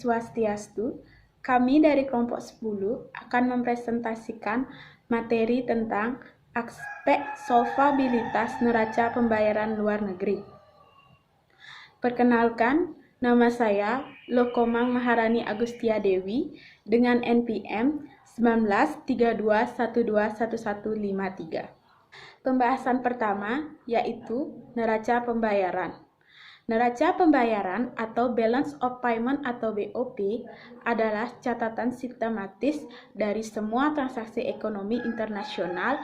Swastiastu. Kami dari kelompok 10 akan mempresentasikan materi tentang aspek solvabilitas neraca pembayaran luar negeri. Perkenalkan, nama saya Lokomang Maharani Agustia Dewi dengan NPM 1932121153. Pembahasan pertama yaitu neraca pembayaran. Neraca pembayaran atau Balance of Payment atau BOP adalah catatan sistematis dari semua transaksi ekonomi internasional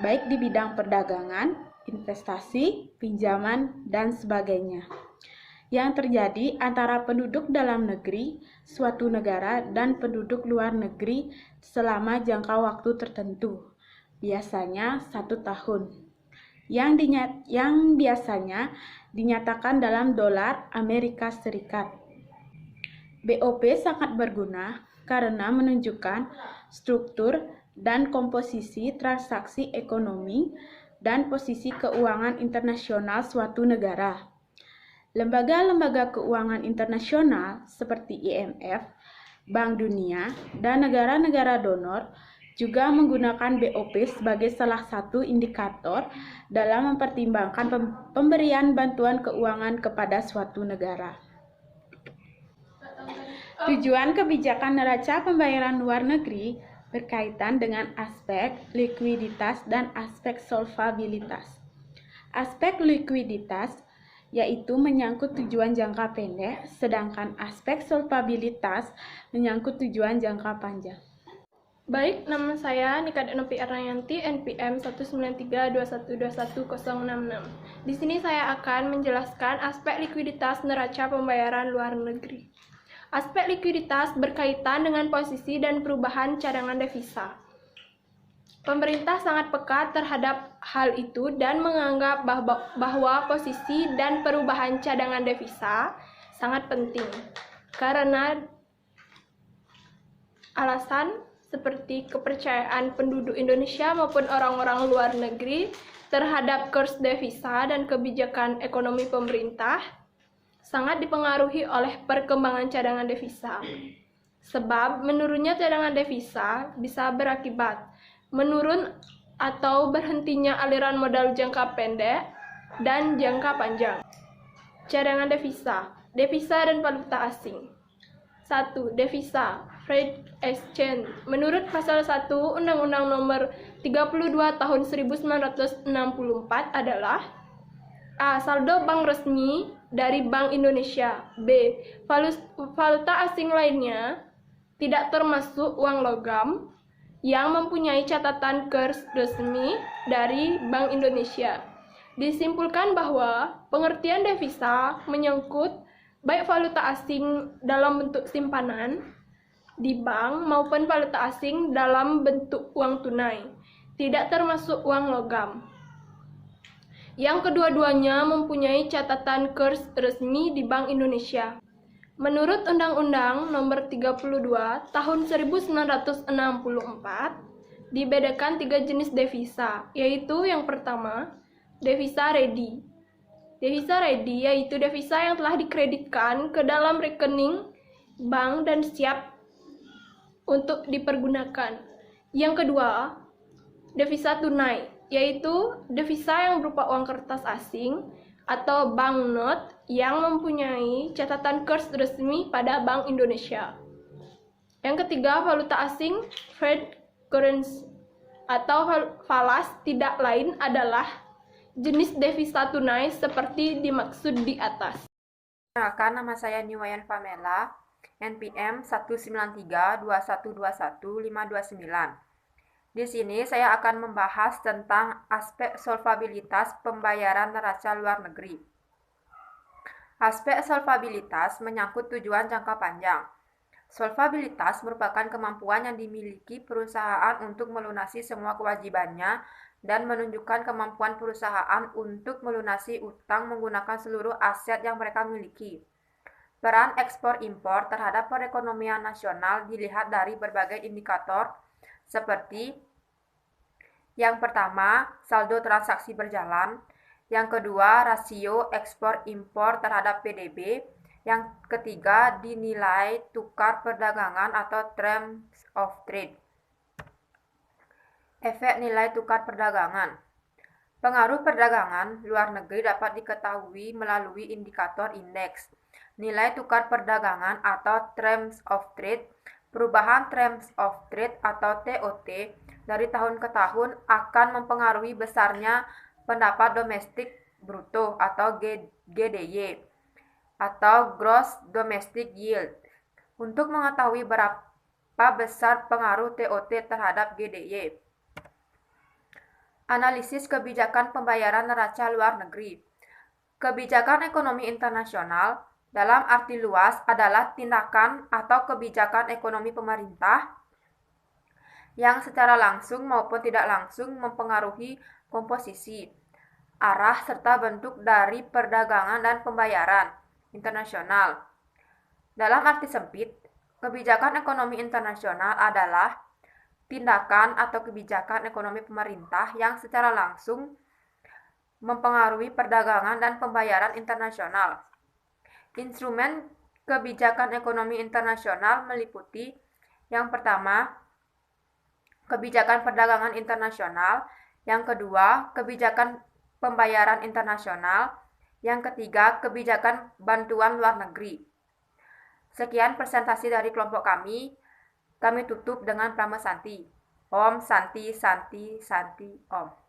baik di bidang perdagangan, investasi, pinjaman, dan sebagainya yang terjadi antara penduduk dalam negeri suatu negara dan penduduk luar negeri selama jangka waktu tertentu, biasanya 1 tahun. Yang biasanya dinyatakan dalam dolar Amerika Serikat. BOP sangat berguna karena menunjukkan struktur dan komposisi transaksi ekonomi dan posisi keuangan internasional suatu negara. Lembaga-lembaga keuangan internasional seperti IMF, Bank Dunia, dan negara-negara donor juga menggunakan BOP sebagai salah satu indikator dalam mempertimbangkan pemberian bantuan keuangan kepada suatu negara. Tujuan kebijakan neraca pembayaran luar negeri berkaitan dengan aspek likuiditas dan aspek solvabilitas. Aspek likuiditas yaitu menyangkut tujuan jangka pendek, sedangkan aspek solvabilitas menyangkut tujuan jangka panjang. Baik, nama saya Nika Denopi Arnayanti, NPM 19321211066. Di sini saya akan menjelaskan aspek likuiditas neraca pembayaran luar negeri. Aspek likuiditas berkaitan dengan posisi dan perubahan cadangan devisa. Pemerintah sangat peka terhadap hal itu dan menganggap bahwa posisi dan perubahan cadangan devisa sangat penting karena alasan seperti kepercayaan penduduk Indonesia maupun orang-orang luar negeri terhadap kurs devisa dan kebijakan ekonomi pemerintah sangat dipengaruhi oleh perkembangan cadangan devisa. Sebab menurunnya cadangan devisa bisa berakibat menurun atau berhentinya aliran modal jangka pendek dan jangka panjang. Cadangan devisa, devisa dan valuta asing. 1. Devisa, Trade Exchange. Menurut pasal 1 Undang-Undang Nomor 32 Tahun 1964 adalah A. Saldo bank resmi dari Bank Indonesia. B. Valuta asing lainnya tidak termasuk uang logam yang mempunyai catatan kurs resmi dari Bank Indonesia. Disimpulkan bahwa pengertian devisa menyangkut baik valuta asing dalam bentuk simpanan di bank maupun valuta asing dalam bentuk uang tunai, tidak termasuk uang logam, yang kedua-duanya mempunyai catatan kurs resmi di Bank Indonesia. Menurut Undang-Undang Nomor 32 Tahun 1964, dibedakan 3 jenis devisa, yaitu yang pertama, devisa ready. Devisa ready yaitu devisa yang telah dikreditkan ke dalam rekening bank dan siap untuk dipergunakan. Yang kedua, devisa tunai, yaitu devisa yang berupa uang kertas asing atau banknote yang mempunyai catatan kurs resmi pada Bank Indonesia. Yang ketiga, valuta asing, fiat currency atau falas tidak lain adalah jenis devisa tunai seperti dimaksud di atas. Perkenalkan, nama saya Niwayan Pamela, NPM 1932121529. Di sini saya akan membahas tentang aspek solvabilitas pembayaran neraca luar negeri. Aspek solvabilitas menyangkut tujuan jangka panjang. Solvabilitas merupakan kemampuan yang dimiliki perusahaan untuk melunasi semua kewajibannya dan menunjukkan kemampuan perusahaan untuk melunasi utang menggunakan seluruh aset yang mereka miliki. Peran ekspor-impor terhadap perekonomian nasional dilihat dari berbagai indikator seperti yang pertama, saldo transaksi berjalan, yang kedua, rasio ekspor-impor terhadap PDB, Yang ketiga, di nilai tukar perdagangan atau terms of trade. Efek nilai tukar perdagangan. Pengaruh perdagangan luar negeri dapat diketahui melalui indikator indeks nilai tukar perdagangan atau terms of trade. Perubahan terms of trade atau TOT dari tahun ke tahun akan mempengaruhi besarnya pendapat domestik bruto atau GDY atau Gross Domestic Yield. Untuk mengetahui berapa besar pengaruh TOT terhadap GDY. Analisis kebijakan pembayaran neraca luar negeri. Kebijakan ekonomi internasional dalam arti luas adalah tindakan atau kebijakan ekonomi pemerintah yang secara langsung maupun tidak langsung mempengaruhi komposisi, arah, serta bentuk dari perdagangan dan pembayaran internasional. Dalam arti sempit, kebijakan ekonomi internasional adalah tindakan atau kebijakan ekonomi pemerintah yang secara langsung mempengaruhi perdagangan dan pembayaran internasional. Instrumen kebijakan ekonomi internasional meliputi yang pertama, kebijakan perdagangan internasional, yang kedua, kebijakan pembayaran internasional, yang ketiga, kebijakan bantuan luar negeri. Sekian presentasi dari kelompok kami. Kami tutup dengan Prama Santi. Om Santi Santi Santi Om.